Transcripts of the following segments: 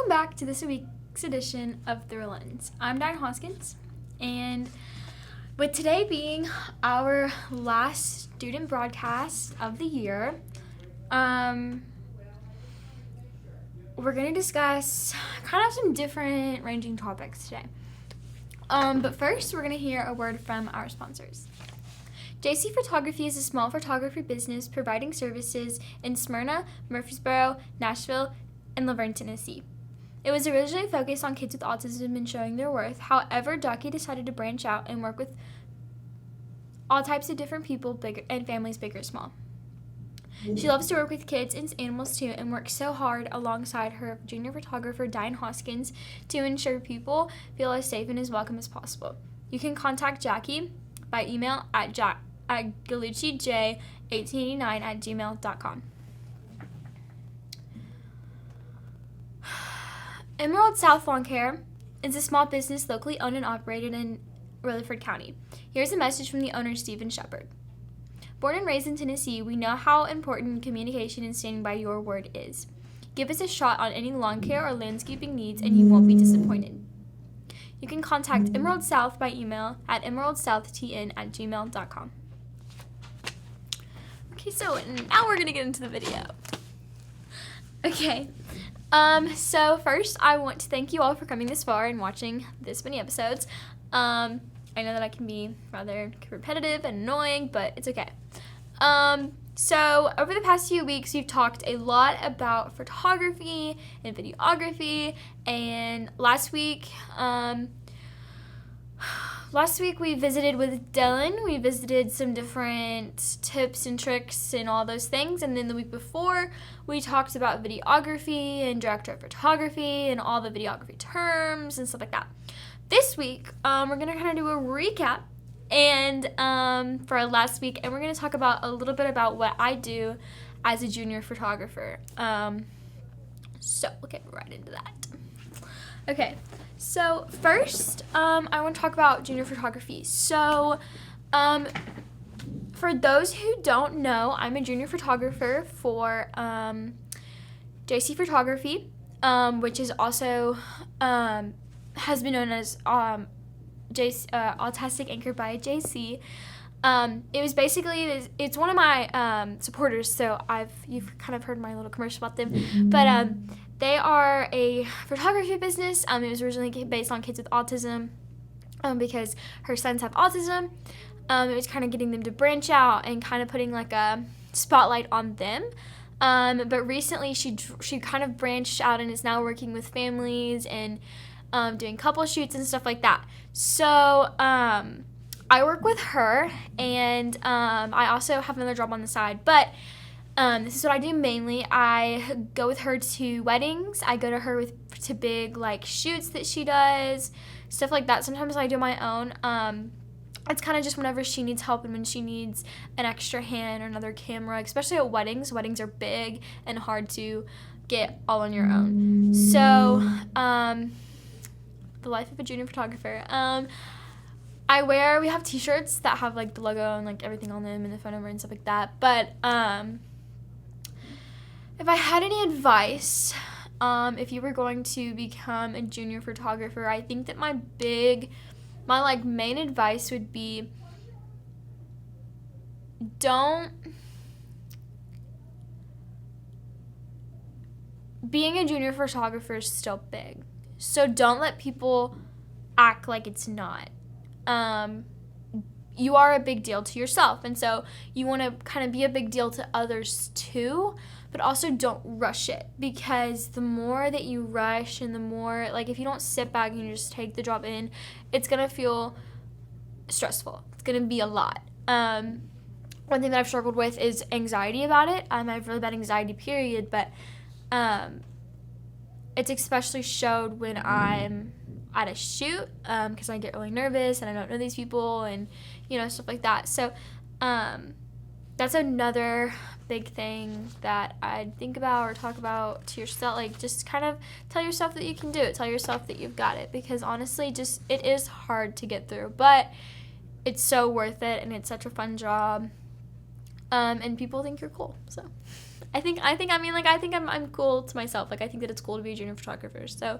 Welcome back to this week's edition of Through a Lens. I'm Diane Hoskins, and with today being our last student broadcast of the year, we're going to discuss kind of some different ranging topics today. But first, we're going to hear a word from our sponsors. JC Photography is a small photography business providing services in Smyrna, Murfreesboro, Nashville, and Laverne, Tennessee. It was originally focused on kids with autism and showing their worth. However, Ducky decided to branch out and work with all types of different people, big and families, big or small. She loves to work with kids and animals too, and works so hard alongside her junior photographer, Diane Hoskins, to ensure people feel as safe and as welcome as possible. You can contact Jackie by email at galucci1889@gmail.com. Emerald South Lawn Care is a small business locally owned and operated in Rutherford County. Here's a message from the owner, Stephen Shepard. Born and raised in Tennessee, we know how important communication and standing by your word is. Give us a shot on any lawn care or landscaping needs and you won't be disappointed. You can contact Emerald South by email at emeraldsouth@gmail.com. Okay, so now we're going to get into the video. Okay. So first, I want to thank you all for coming this far and watching this many episodes. I know that I can be rather repetitive and annoying, but it's okay. So over the past few weeks, we've talked a lot about photography and videography, and last week we visited with Dylan. We visited some different tips and tricks and all those things. And then the week before, we talked about videography and director of photography and all the videography terms and stuff like that. This week, we're going to kind of do a recap and for our last week. And we're going to talk about a little bit about what I do as a junior photographer. So we'll get right into that. Okay. So first, I want to talk about junior photography. So for those who don't know, I'm a junior photographer for JC Photography, which is also has been known as Autistic Anchored by JC. It was basically, it's one of my supporters, so you've kind of heard my little commercial about them, but they are a photography business. It was originally based on kids with autism because her sons have autism. It was kind of getting them to branch out and kind of putting like a spotlight on them. But recently she kind of branched out and is now working with families and doing couple shoots and stuff like that. So I work with her, and I also have another job on the side, but this is what I do mainly. I go with her to weddings. I go to her to big like shoots that she does, stuff like that. Sometimes I do my own. It's kind of just whenever she needs help and when she needs an extra hand or another camera, especially at weddings. Weddings are big and hard to get all on your own. So, the life of a junior photographer. We have t-shirts that have like the logo and like everything on them and the phone number and stuff like that. But if I had any advice, if you were going to become a junior photographer, I think that my main advice would be being a junior photographer is still big. So don't let people act like it's not. You are a big deal to yourself, and so you want to kind of be a big deal to others too, but also don't rush it, because the more that you rush and the more, like, if you don't sit back and you just take the job in, it's going to feel stressful. It's going to be a lot. One thing that I've struggled with is anxiety about it. I have really bad anxiety, period, but it's especially showed when I'm at a shoot, because I get really nervous and I don't know these people and, stuff like that. So that's another big thing that I'd think about or talk about to yourself. Like, just kind of tell yourself that you can do it. Tell yourself that you've got it, because honestly, it is hard to get through, but it's so worth it, and it's such a fun job, and people think you're cool. So I think I'm cool to myself. Like, I think that it's cool to be a junior photographer. So,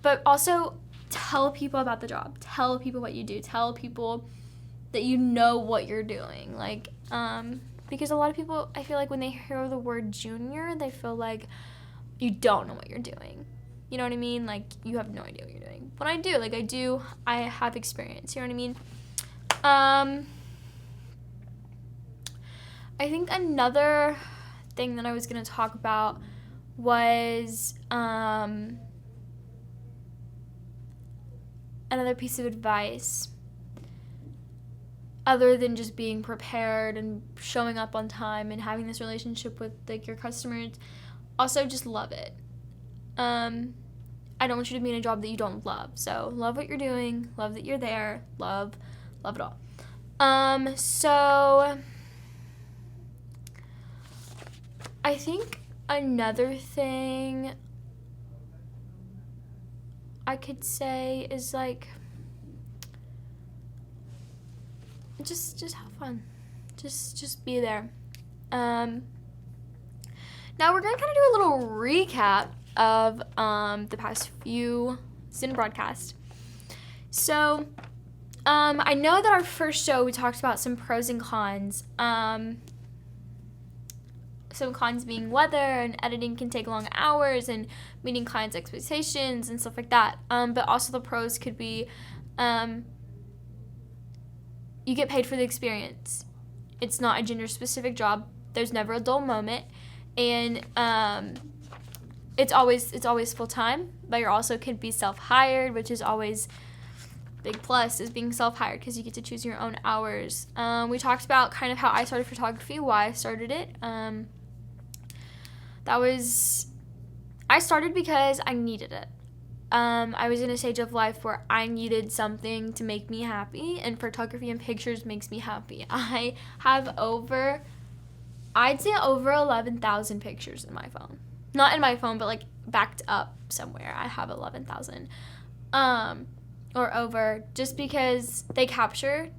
but also tell people about the job. Tell people what you do. Tell people that you know what you're doing. Like, because a lot of people, I feel like when they hear the word junior, they feel like you don't know what you're doing. You know what I mean? Like, you have no idea what you're doing. But I do. I have experience. You know what I mean? I think another thing that I was going to talk about was another piece of advice, other than just being prepared and showing up on time and having this relationship with, like, your customers. Also, just love it. I don't want you to be in a job that you don't love. So love what you're doing, love that you're there, love it all. So I think another thing I could say is, like, just have fun. Just be there. Now we're gonna kind of do a little recap of the past few student broadcasts. So I know that our first show we talked about some pros and cons. Some cons being weather and editing can take long hours and meeting clients' expectations and stuff like that. But also the pros could be you get paid for the experience. It's not a gender-specific job. There's never a dull moment. And it's always full-time, but you also could be self-hired, which is always big plus is being self-hired because you get to choose your own hours. We talked about kind of how I started photography, why I started it. I started because I needed it. I was in a stage of life where I needed something to make me happy, and photography and pictures makes me happy. I have I'd say over 11,000 pictures in my phone. Not in my phone, but, like, backed up somewhere. I have 11,000. Or over, just because they capture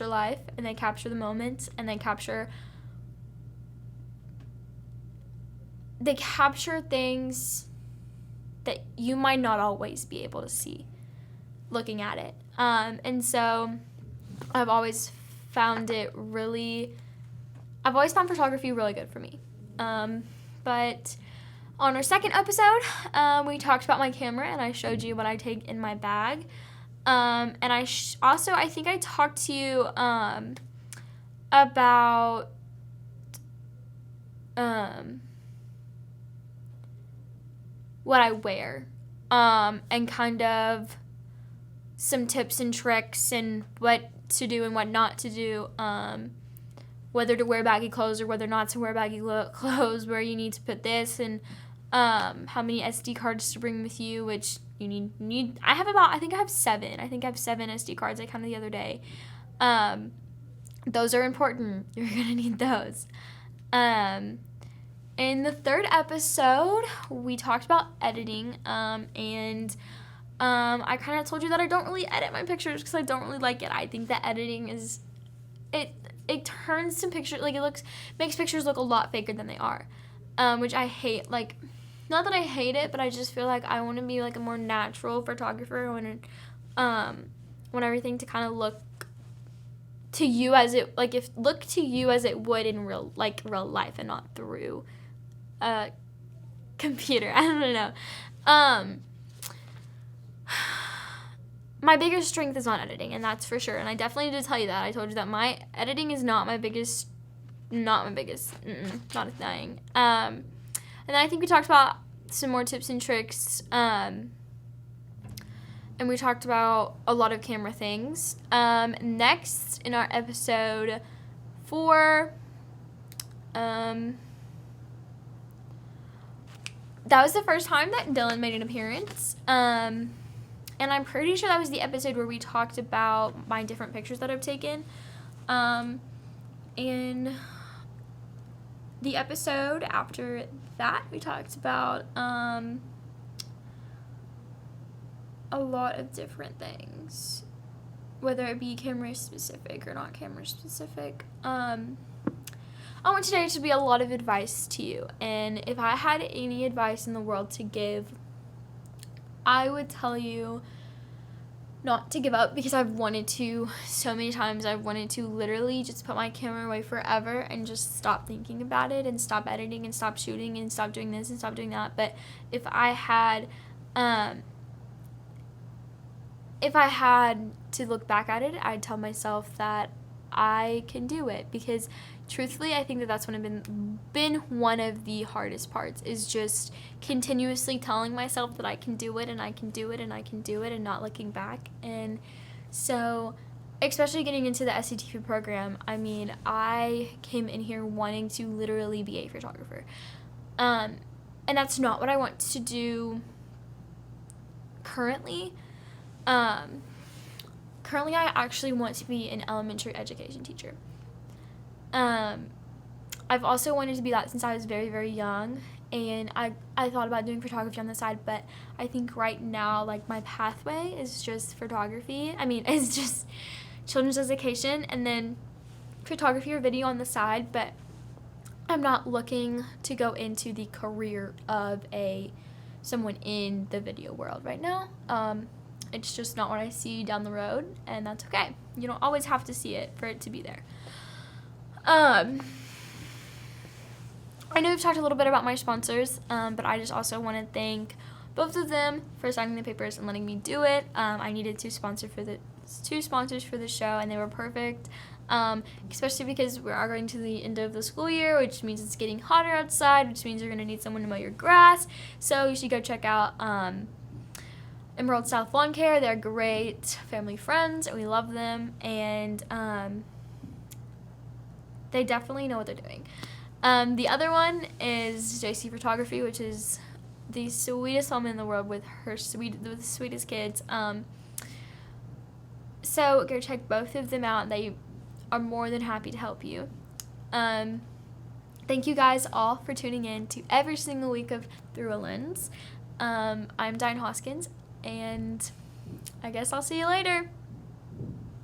life, and they capture the moments, and they capture things that you might not always be able to see looking at it. And so I've always found photography really good for me. But on our second episode, we talked about my camera, and I showed you what I take in my bag. And I think I talked to you about what I wear, and kind of some tips and tricks and what to do and what not to do, whether to wear baggy clothes or whether not to wear baggy clothes, where you need to put this, and how many SD cards to bring with you, which you need. I think I have 7. I think I have 7 SD cards. I counted the other day. Those are important. You're going to need those. In the third episode, we talked about editing, and I kind of told you that I don't really edit my pictures because I don't really like it. I think that editing it turns some pictures, like, makes pictures look a lot faker than they are, which I hate. Like, not that I hate it, but I just feel like I want to be, like, a more natural photographer. I want everything to kind of look to you as it, like, look to you as it would in real life, and not through a computer. I don't know. My biggest strength is not editing, and that's for sure. And I definitely did tell you that. I told you that my editing is not a thing. And then I think we talked about some more tips and tricks. And we talked about a lot of camera things. Next in our episode 4, that was the first time that Dylan made an appearance. And I'm pretty sure that was the episode where we talked about my different pictures that I've taken. In the episode after that, we talked about a lot of different things, whether it be camera specific or not camera specific. I want today to be a lot of advice to you. And if I had any advice in the world to give, I would tell you not to give up, because I've wanted to so many times. I've wanted to literally just put my camera away forever and just stop thinking about it and stop editing and stop shooting and stop doing this and stop doing that. But if I had to look back at it, I'd tell myself that I can do it, because truthfully, I think that that's been one of the hardest parts, is just continuously telling myself that I can do it and I can do it and I can do it, and not looking back. And so, especially getting into the SCTV program, I mean, I came in here wanting to literally be a photographer. And that's not what I want to do currently. Currently, I actually want to be an elementary education teacher. I've also wanted to be that since I was very, very young, and I thought about doing photography on the side, but I think right now, like, my pathway is just photography. I mean, it's just children's education and then photography or video on the side, but I'm not looking to go into the career of someone in the video world right now. It's just not what I see down the road, and that's okay. You don't always have to see it for it to be there. I know we've talked a little bit about my sponsors, but I just also want to thank both of them for signing the papers and letting me do it. I needed two sponsors for the show, and they were perfect, especially because we are going to the end of the school year, which means it's getting hotter outside, which means you're going to need someone to mow your grass. So you should go check out Emerald South Lawn Care. They're great family friends, and we love them, and they definitely know what they're doing. The other one is JC Photography, which is the sweetest woman in the world with the sweetest kids. So go check both of them out. They are more than happy to help you. Thank you guys all for tuning in to every single week of Through a Lens. I'm Diane Hoskins, and I guess I'll see you later.